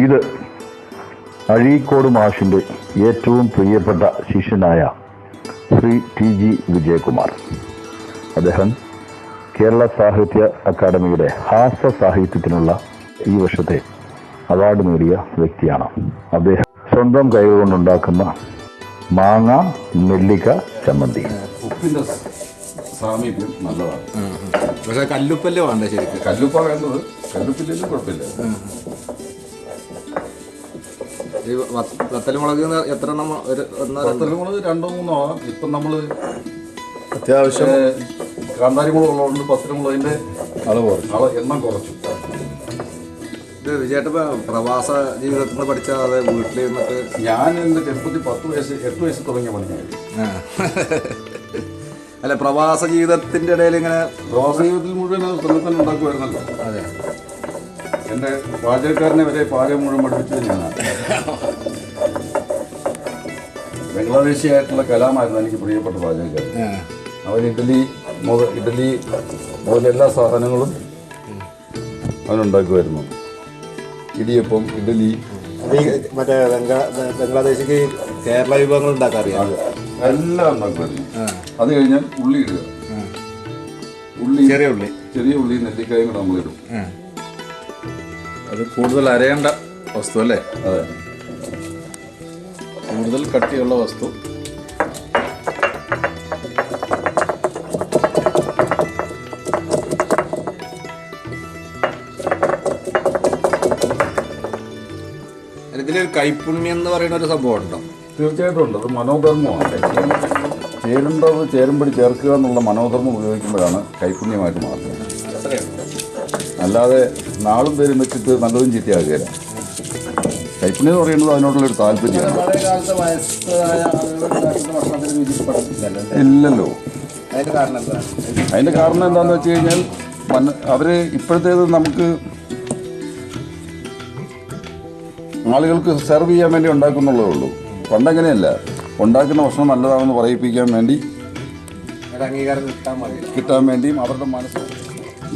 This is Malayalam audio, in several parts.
ഇത് അഴീക്കോട് മാഷിൻ്റെ ഏറ്റവും പ്രിയപ്പെട്ട ശിഷ്യനായ ശ്രീ TG വിജയകുമാർ. അദ്ദേഹം കേരള സാഹിത്യ അക്കാദമിയുടെ ഹാസ്യ സാഹിത്യത്തിനുള്ള ഈ വർഷത്തെ അവാർഡ് നേടിയ വ്യക്തിയാണ്. അദ്ദേഹം സ്വന്തം കൈകൊണ്ടുണ്ടാക്കുന്ന മാങ്ങ നെല്ലിക്ക ചമ്മന്തി. ഉപ്പിൻ്റെ സാമീപ്യം നല്ലതാണ്. പക്ഷേ കല്ലുപ്പല്ലേ വേണ്ട ശരിക്കും. കല്ലുപ്പ വേണ്ടത്, കല്ലുപ്പില്ലെങ്കിലും കുഴപ്പമില്ല. ഈ വത്തലുമുളക് എത്ര വത്തലുമുളക് 2-3 ആവാം. ഇപ്പം നമ്മൾ അത്യാവശ്യം കാന്താരി മുളക് ഉള്ളതുകൊണ്ട് പത്തലുമുളകിൻ്റെ എണ്ണം കുറച്ചു. ഇത് വിജയേട്ട പ്രവാസ ജീവിതത്തിൽ നിന്ന് പഠിച്ച അതെ വീട്ടിൽ നിന്നിട്ട് ഞാൻ എൻ്റെ ചെറുപ്പത്തിൽ 8 വയസ്സ് തുടങ്ങിയ പണിയാണ്. അല്ല, പ്രവാസ ജീവിതത്തിൻ്റെ ഇടയിൽ ഇങ്ങനെ പ്രവാസ ജീവിതത്തിൽ മുഴുവൻ അത് തന്നെ ഉണ്ടാക്കുമായിരുന്നല്ലോ. അതെ, എൻ്റെ പാചകക്കാരനെ വരെ പാചകം മുഴുവൻ പഠിപ്പിച്ചത് ഞാനാണ്. ബംഗ്ലാദേശിയായിട്ടുള്ള കലാമായിരുന്നു എനിക്ക് പ്രിയപ്പെട്ട പാചകക്കാരൻ. അവൻ ഇഡ്ഡലി മുതൽ എല്ലാ സാധനങ്ങളും അവനുണ്ടാക്കുമായിരുന്നു. ഇടിയപ്പം, ഇഡ്ഡലി, മറ്റേ ബംഗ്ലാദേശിക്ക് കേരള വിഭവങ്ങൾ ഉണ്ടാക്കാറിയാം. എല്ലാം ഉണ്ടാക്കുമായിരുന്നു. അത് കഴിഞ്ഞാൽ ഉള്ളി ഇടുക. ചെറിയ ഉള്ളി നെല്ലിക്കായും കൂടെ നമ്മളിടും. അത് കൂടുതൽ അരയേണ്ട വസ്തു അല്ലേ? അതെ, കൂടുതൽ കട്ടിയുള്ള വസ്തു. ഇതിലൊരു കൈപ്പുണ്യം എന്ന് പറയുന്ന ഒരു സംഭവം ഉണ്ടോ? തീർച്ചയായിട്ടും ഉണ്ട്. അത് മനോധർമ്മമാണ്. ചേരുണ്ടത് ചേരുമ്പടി ചേർക്കുക എന്നുള്ള മനോധർമ്മം ഉപയോഗിക്കുമ്പോഴാണ് കൈപ്പുണ്യമായിട്ട് മാറുന്നത്. അല്ലാതെ നാളും പേരും വെച്ചിട്ട് നല്ലതും ചീത്തയാകുകയില്ല. കൈപ്പുണ്യം എന്ന് പറയുന്നത് അതിനോടുള്ളൊരു താല്പര്യമാണ്. ഇല്ലല്ലോ. അതിൻ്റെ കാരണം എന്താണെന്ന് വെച്ച് കഴിഞ്ഞാൽ അവർ ഇപ്പോഴത്തേത് നമുക്ക് ആളുകൾക്ക് സെർവ് ചെയ്യാൻ വേണ്ടി ഉണ്ടാക്കുന്നുള്ളതേ ഉള്ളൂ. പണ്ടങ്ങനെയല്ല, ഉണ്ടാക്കുന്ന ഭക്ഷണം നല്ലതാണെന്ന് പറയിപ്പിക്കാൻ വേണ്ടി, അംഗീകാരം കിട്ടാൻ വേണ്ടിയും അവരുടെ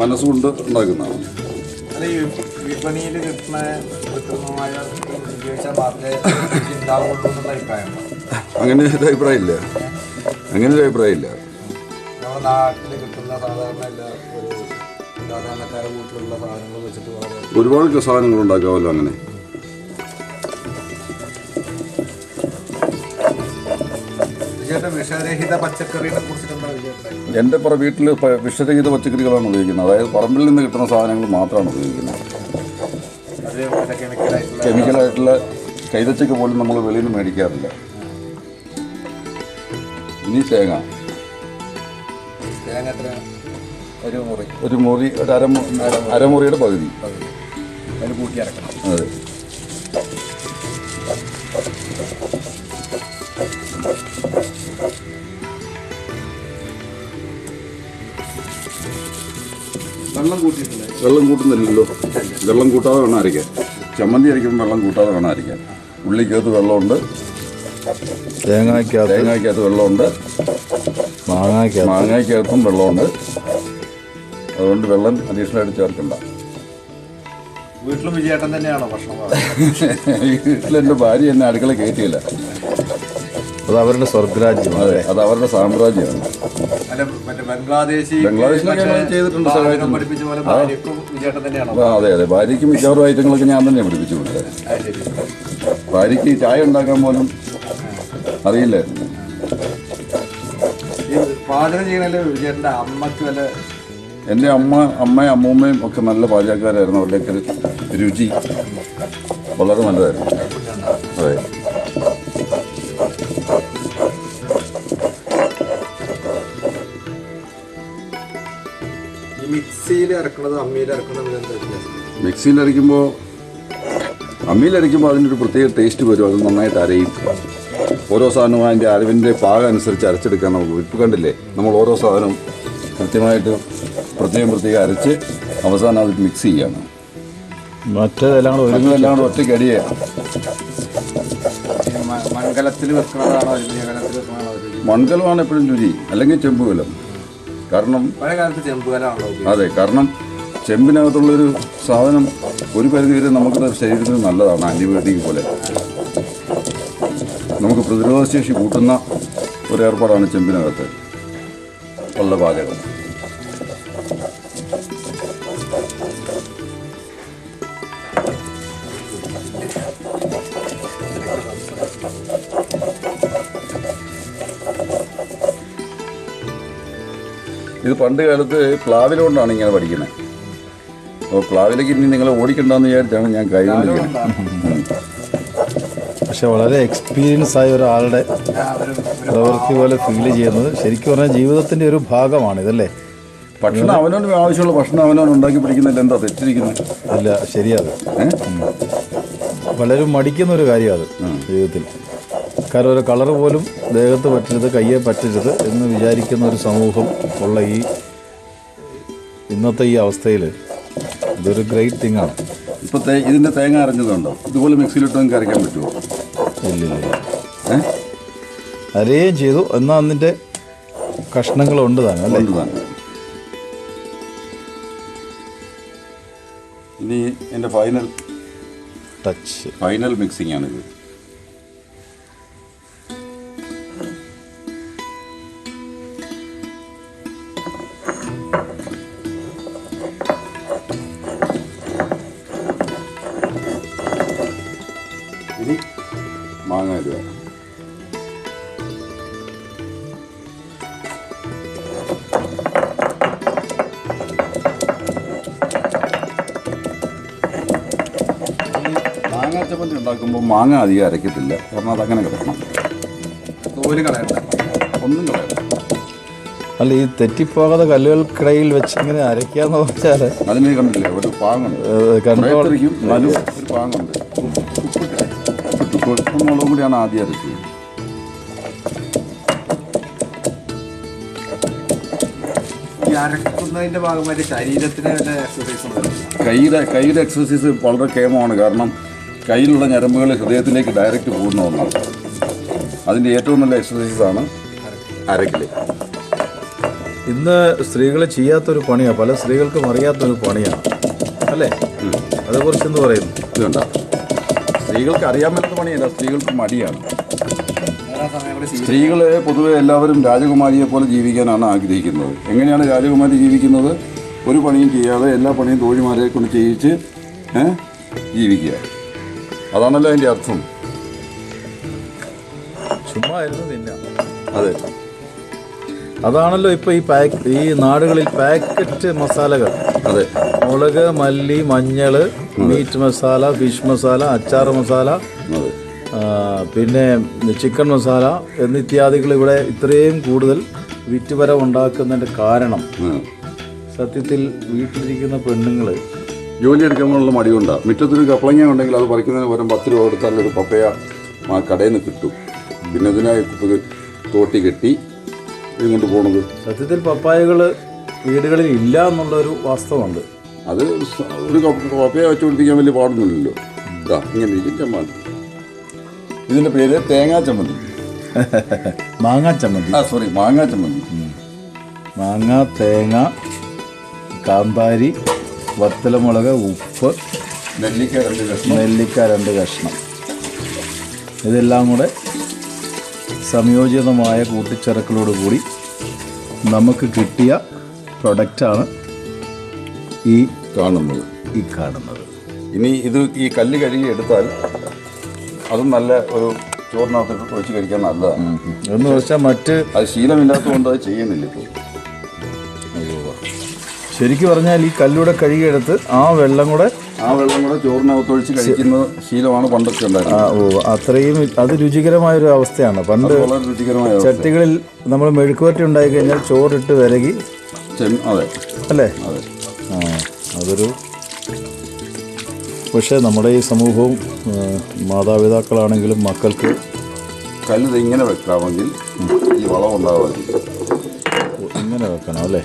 മനസ്സുകൊണ്ട് ഉണ്ടാക്കുന്നതാണ്. വിപണിയിൽ കിട്ടുന്ന കൃത്രിമമായ ഉപയോഗിച്ചാൽ മാത്രമേ ഉണ്ടാവുള്ളൂ എന്നുള്ള അഭിപ്രായമുണ്ടോ? അങ്ങനെ ഒരു അഭിപ്രായമില്ല. നമ്മുടെ നാട്ടിൽ കിട്ടുന്ന സാധാരണ എല്ലാ ഒരു സാധാരണക്കാരുടെ വീട്ടിലുള്ള സാധനങ്ങൾ വെച്ചിട്ട് ഒരുപാട് സാധനങ്ങൾ ഉണ്ടാക്കാമല്ലോ. അങ്ങനെ വിഷരഹിത പച്ചക്കറികളെ കുറിച്ചിട്ട് എൻ്റെ വീട്ടിൽ വിഷരഹിത പച്ചക്കറികളാണ് ഉപയോഗിക്കുന്നത്. അതായത് പറമ്പിൽ നിന്ന് കിട്ടുന്ന സാധനങ്ങൾ മാത്രമാണ് ഉപയോഗിക്കുന്നത്. കെമിക്കലായിട്ടുള്ള കൈതച്ചക്ക പോലും നമ്മൾ വെളിയിൽ നിന്ന് മേടിക്കാറില്ല. ഇനി തേങ്ങ ഒരു മുറി അരമുറിയുടെ പകുതി അതിന് കൂട്ടി അരക്കണം. അതെ. വെള്ളം കൂട്ടുന്നില്ലല്ലോ. വെള്ളം കൂട്ടാതെ വേണം അരയ്ക്കാൻ. ചമ്മന്തി അരയ്ക്കുമ്പോൾ വെള്ളം കൂട്ടാതെ വേണം അരയ്ക്കാൻ. ഉള്ളിക്കകത്ത് വെള്ളമുണ്ട്, തേങ്ങയ്ക്കകത്ത് വെള്ളമുണ്ട്, മാങ്ങയ്ക്കകത്തും വെള്ളമുണ്ട്. അതുകൊണ്ട് വെള്ളം അഡീഷണലായിട്ട് ചേർക്കണ്ട. വീട്ടിലും വിജയേട്ടൻ തന്നെയാണോ ഭക്ഷണം? വീട്ടിലെൻ്റെ ഭാര്യ എന്നെ അടുക്കള കയറ്റിയില്ല. അത് അവരുടെ സ്വർഗരാജ്യം. അതെ, അത് അവരുടെ സാമ്രാജ്യമാണ്. ബംഗ്ലാദേശിലൊക്കെ ചെയ്തിട്ടുണ്ട്. അതെ, ഭാര്യയ്ക്ക് മിക്കവാറും ഐറ്റങ്ങളൊക്കെ ഞാൻ തന്നെ പഠിപ്പിച്ചു കൊടുത്തത്. ഭാര്യയ്ക്ക് ചായ ഉണ്ടാക്കാൻ പോലും അറിയില്ലായിരുന്നു. പാചകം ചെയ്യണല്ലേ വിജയേട്ടൻ്റെ അമ്മക്ക് വല്ല? എൻ്റെ അമ്മയും അമ്മൂമ്മയും ഒക്കെ നല്ല പാചകക്കാരായിരുന്നു. അവരുടെയൊക്കെ രുചി വളരെ നല്ലതായിരുന്നു. അതെ. മിക്സിയിലരയ്ക്കുമ്പോൾ അതിനൊരു പ്രത്യേക ടേസ്റ്റ് വരും. അത് നന്നായിട്ട് അരയും. ഓരോ സാധനവും അതിൻ്റെ അരവിൻ്റെ പാകം അനുസരിച്ച് അരച്ചെടുക്കാൻ നമുക്ക്. ഇപ്പോൾ കണ്ടില്ലേ, നമ്മൾ ഓരോ സാധനവും കൃത്യമായിട്ട് പ്രത്യേകം അരച്ച് അവസാനം അത് മിക്സ് ചെയ്യാണ്. മറ്റേതെല്ലാം കൂടെ ഒറ്റയ്ക്ക് അടിയാണ്. മൺകലമാണ് എപ്പോഴും രുചി, അല്ലെങ്കിൽ ചെമ്പുകലം. കാരണം പഴയ കാലത്ത് ചെമ്പുകലമാണല്ലോ. അതെ, കാരണം ചെമ്പിനകത്തുള്ളൊരു സാധനം ഒരു പരിധി വരെ നമുക്ക് ശരീരത്തിന് നല്ലതാണ്. ആൻറ്റിബയോട്ടിക് പോലെ നമുക്ക് പ്രതിരോധശേഷി കൂട്ടുന്ന ഒരു ഏർപ്പാടാണ് ചെമ്പിനകത്ത് ഉള്ള പാചകം. ഇത് പണ്ട് കാലത്ത് പ്ലാവിലുകൊണ്ടാണ് ഇങ്ങനെ പഠിക്കുന്നത്. അപ്പോൾ പ്ലാവിലേക്ക് ഇനി നിങ്ങൾ ഓടിക്കണ്ടെന്ന് വിചാരിച്ചാണ് ഞാൻ കൈകൊണ്ടിരിക്കുന്നത്. പക്ഷെ വളരെ എക്സ്പീരിയൻസ് ആയ ഒരാളുടെ പ്രവൃത്തി പോലെ ഫീൽ ചെയ്യുന്നത് ശരിക്കും പറഞ്ഞാൽ ജീവിതത്തിൻ്റെ ഒരു ഭാഗമാണ് ഇതല്ലേ? ഭക്ഷണം അവനവന് ആവശ്യമുള്ള ഭക്ഷണം അവനവൻ ഉണ്ടാക്കി പിടിക്കുന്നതിൽ എന്താ തെറ്റിരിക്കുന്നത്? അല്ല, ശരിയാത്. പലരും മടിക്കുന്ന ഒരു കാര്യമാണ് ജീവിതത്തിൽ. കാരണം ഒരു കളർ പോലും ദേഹത്ത് പറ്റരുത്, കയ്യെ പറ്റരുത് എന്ന് വിചാരിക്കുന്ന ഒരു സമൂഹം ഉള്ള ഇന്നത്തെ ഈ അവസ്ഥയിൽ ഇതൊരു ഗ്രേറ്റ് തിങ് ആണ്. ഇപ്പോൾ ഇതിൻ്റെ തേങ്ങ അരഞ്ഞതുണ്ടോ? ഇതുപോലെ മിക്സിയിലിട്ട് നിങ്ങൾക്ക് അരയ്ക്കാൻ പറ്റുമോ? ഇല്ലില്ല. അരയുകയും ചെയ്തു, എന്നാൽ അതിൻ്റെ കഷ്ണങ്ങളുണ്ട് താനും അല്ലേ? ഇനി എൻ്റെ ഫൈനൽ മിക്സിംഗ് ആണിത്. ഇനി മാങ്ങ ഇടുക. മാങ്ങാ ചമ്മന്തി ഉണ്ടാക്കുമ്പോൾ മാങ്ങ അധികം അരയ്ക്കത്തില്ല. കാരണം അതങ്ങനെ കിടക്കണം. തോല് കളയണ്ട, ഒന്നും കളയണ്ട. അല്ല, ഈ തെറ്റിപ്പോകാതെ കല്ലുകൾക്കിടയിൽ വെച്ച് ഇങ്ങനെ അരയ്ക്കാന്ന് പറഞ്ഞാൽ അതിന് കണ്ടില്ലേ ഒരു പാങ്ങുണ്ട്, കണ്ടോളിക്കും എന്നാലും ഒരു പാങ്ങുണ്ട്. ഉപ്പും മുളകും കൂടിയാണ് ആദ്യം അരച്ചത്. ഈ അരക്കുന്നതിന്റെ ഭാഗമായിട്ട് ശരീരത്തിന് വല്ല എക്സസൈസ് കൈയുടെ എക്സസൈസ് വളരെ കേമമാണ്. കാരണം കയ്യിലുള്ള ഞരമ്പുകൾ ഹൃദയത്തിലേക്ക് ഡയറക്റ്റ് പോകുന്ന ഒന്നാണ്. അതിൻ്റെ ഏറ്റവും നല്ല എക്സസൈസാണ് അരക്കല്. ഇന്ന് സ്ത്രീകൾ ചെയ്യാത്തൊരു പണിയാണ്, പല സ്ത്രീകൾക്കും അറിയാത്തൊരു പണിയാണ് അല്ലേ? അതേക്കുറിച്ച് എന്ന് പറയുന്നു. ഇതുണ്ടോ, സ്ത്രീകൾക്ക് അറിയാൻ പറ്റുന്ന പണിയല്ല, സ്ത്രീകൾക്ക് മടിയാണ്. സ്ത്രീകൾ പൊതുവെ എല്ലാവരും രാജകുമാരിയെ പോലെ ജീവിക്കാനാണ് ആഗ്രഹിക്കുന്നത്. എങ്ങനെയാണ് രാജകുമാരി ജീവിക്കുന്നത്? ഒരു പണിയും ചെയ്യാതെ എല്ലാ പണിയും തോഴിമാരെ കൊണ്ട് ചെയ്യിച്ച് ജീവിക്കുക. അതാണല്ലോ അതിൻ്റെ അർത്ഥം. ചുമ്മാ ആയിരുന്നു തിന്നാം. അതെ, അതാണല്ലോ ഇപ്പോൾ ഈ നാടുകളിൽ പാക്കറ്റ് മസാലകൾ. അതെ, മുളക്, മല്ലി, മഞ്ഞൾ, മീറ്റ് മസാല, ഫിഷ് മസാല, അച്ചാർ മസാല, അതെ, പിന്നെ ചിക്കൻ മസാല എന്നിത്യാദികൾ ഇവിടെ ഇത്രയും കൂടുതൽ വിറ്റുവരവ് ഉണ്ടാക്കുന്നതിൻ്റെ കാരണം സത്യത്തിൽ വീട്ടിലിരിക്കുന്ന പെണ്ണുങ്ങൾ ജോലി എടുക്കാനുള്ള മടിയുണ്ടാണ്. മുറ്റത്തൊരു കപ്പളങ്ങ ഉണ്ടെങ്കിൽ അത് പറിക്കുന്നതിന് പകരം 10 രൂപ കൊടുത്താൽ ഒരു പപ്പയ കടയിൽ നിന്ന് കിട്ടും. പിന്നെ ഇതിനായി തോട്ടി കെട്ടി ഇങ്ങോട്ട് പോണത്. സത്യത്തിൽ പപ്പായകൾ വീടുകളിൽ ഇല്ല എന്നുള്ളൊരു വാസ്തവമുണ്ട്. അത് ഒരു പപ്പയ വെച്ച് പിടിപ്പിക്കാൻ വലിയ പാടൊന്നുമില്ലല്ലോ. ഇതാ ഇങ്ങനെ ഇരിക്കും ചമ്മന്തി. ഇതിൻ്റെ പേര് തേങ്ങാ ചമ്മന്തി. മാങ്ങാ ചമ്മന്തി. മാങ്ങാ ചമ്മന്തി. മാങ്ങ, തേങ്ങ, കാന്താരി, വത്തലമുളക്, ഉപ്പ്, നെല്ലിക്ക 2 കഷ്ണം, നെല്ലിക്ക 2 കഷ്ണം, ഇതെല്ലാം കൂടെ സംയോജിതമായ കൂട്ടിച്ചേർക്കലോടുകൂടി നമുക്ക് കിട്ടിയ പ്രൊഡക്റ്റാണ് ഈ കാണുന്നത്. ഇനി ഇത് ഈ കല്ല് കഴുകി എടുത്താൽ അതും നല്ല ഒരു ചോറിനകത്ത് ഒഴിച്ച് കഴിക്കാൻ നല്ലതാണ്. എന്ന് വെച്ചാൽ അത് ശീലമില്ലാത്തതുകൊണ്ട് അത് ചെയ്യുന്നില്ല ഇപ്പോൾ. ശരിക്കും പറഞ്ഞാൽ ഈ കല്ലൂടെ കഴുകിയെടുത്ത് ആ വെള്ളം കൂടെ ചോറിനകത്ത് ഒഴിച്ച് കഴിക്കുന്ന ശീലമാണ് പണ്ടൊക്കെ ഉണ്ടായിരുന്നത്. അത്രയും അത് രുചികരമായൊരു അവസ്ഥയാണ്. പണ്ട് വളരെ രുചികരമായ ചട്ടികളിൽ നമ്മൾ മെഴുക്കുവരട്ടി ഉണ്ടായി കഴിഞ്ഞാൽ ചോറിട്ട് വിരകി. അതെ അല്ലേ? അതെ. അതൊരു പക്ഷേ നമ്മുടെ ഈ സമൂഹവും മാതാപിതാക്കളാണെങ്കിലും മക്കൾക്ക് കല്ല് ഇങ്ങനെ വെക്കാമെങ്കിൽ ഈ വളം ഉണ്ടാവുമായിരിക്കും. ഇങ്ങനെ വെക്കണം അല്ലേ?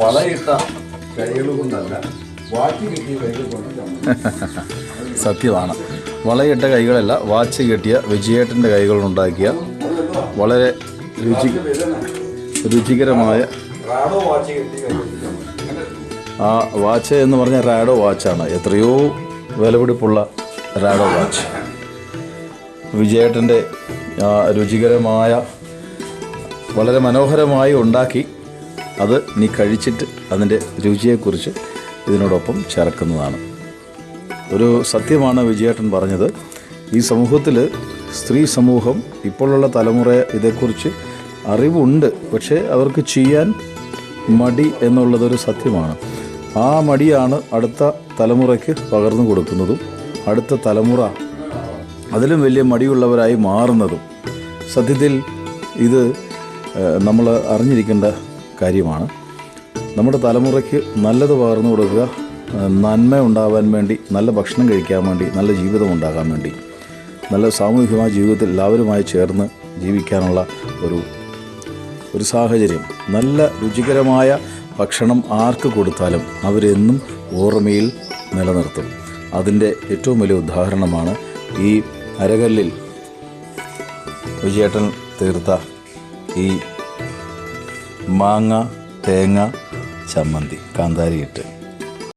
വളയിട്ട കൈകൾ കൊണ്ടല്ല, വാച്ച് കെട്ടിയ കൈകൾ കൊണ്ട്. സത്യമാണ്. വളയിട്ട കൈകളല്ല, വാച്ച് കെട്ടിയ വിജയേട്ടൻ്റെ കൈകളുണ്ടാക്കിയ വളരെ രുചികരമായ ആ വാച്ച് എന്ന് പറഞ്ഞാൽ റാഡോ വാച്ചാണ്. എത്രയോ വിലപിടിപ്പുള്ള റാഡോ വാച്ച്. വിജയേട്ടൻ്റെ രുചികരമായ വളരെ മനോഹരമായി ഉണ്ടാക്കി അത് നീ കഴിച്ചിട്ട് അതിൻ്റെ രുചിയെക്കുറിച്ച് ഇതിനോടൊപ്പം ചേർക്കുന്നതാണ്. ഒരു സത്യമാണ് വിജയേട്ടൻ പറഞ്ഞത്. ഈ സമൂഹത്തിൽ സ്ത്രീ സമൂഹം ഇപ്പോഴുള്ള തലമുറ ഇതേക്കുറിച്ച് അറിവുണ്ട്, പക്ഷേ അവർക്ക് ചെയ്യാൻ മടി എന്നുള്ളതൊരു സത്യമാണ്. ആ മടിയാണ് അടുത്ത തലമുറയ്ക്ക് പകർന്നു കൊടുക്കുന്നതും അടുത്ത തലമുറ അതിലും വലിയ മടിയുള്ളവരായി മാറുന്നതും. സത്യത്തിൽ ഇത് നമ്മൾ അറിഞ്ഞിരിക്കേണ്ട കാര്യമാണ്. നമ്മുടെ തലമുറയ്ക്ക് നല്ലത് പകർന്നു കൊടുക്കുക, നന്മ ഉണ്ടാവാൻ വേണ്ടി, നല്ല ഭക്ഷണം കഴിക്കാൻ വേണ്ടി, നല്ല ജീവിതം ഉണ്ടാകാൻ വേണ്ടി, നല്ല സാമൂഹികമായ ജീവിതത്തിൽ എല്ലാവരുമായി ചേർന്ന് ജീവിക്കാനുള്ള ഒരു സാഹചര്യം. നല്ല രുചികരമായ ഭക്ഷണം ആർക്ക് കൊടുത്താലും അവരെന്നും ഓർമ്മയിൽ നിലനിർത്തും. അതിൻ്റെ ഏറ്റവും വലിയ ഉദാഹരണമാണ് ഈ അരകല്ലിൽ വിജയേട്ടൻ തീർത്ത ഈ മാങ്ങ തേങ്ങ ചമ്മന്തി കാന്താരിയിട്ട്.